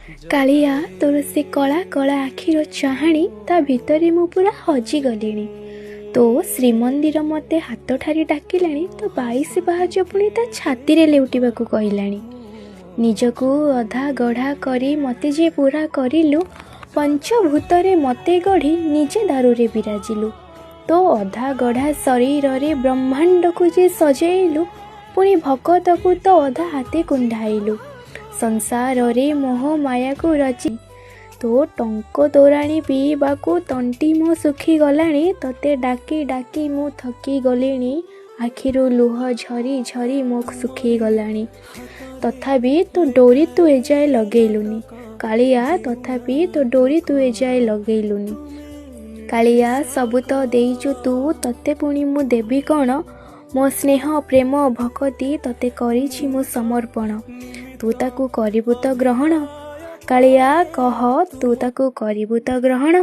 कालिया तोर से कला कला आखिर चाहाणी ता भितरे मु पूरा हजी गलिणी। तो श्रीमंदिर मते हाथ ठारी डाकिलाणी तो 22 पाहाच पुणी ता छाती रे लेउटिबाकू कहिलाणी। निजकू अधा गढ़ा करी मते जे पूरा करिलु पंचभूतरे मते गढ़ी निजे दारुरे विराजिलु। तो अधा गढ़ा शरीर रे ब्रह्मांड को जे सजेइलु पुणी भकत को तो अधा हाथे कुंडाइलु। संसार रे मोह माया को रची तो टंक तोराणी पीवाकू तंटी मो सुखी गलाणी। तते डाकी डाकी मु थकी गलिणी आखिरु लुह झरी झरी मो सुखी गलाणी। तथापि तो डोरी तू एजाए लगेलुनी कालिया, तथापि तो डोरी तू एजाए लगेलुनी। कालिया सबु तो देइचु तू, तते पुणी मु देवी कौन? मो स्नेह प्रेम भक्ति तते करिछि मु समर्पण। तू ताकू करिबु तो ग्रहण? कालिया कह तू ताकू करिबु तो ग्रहण?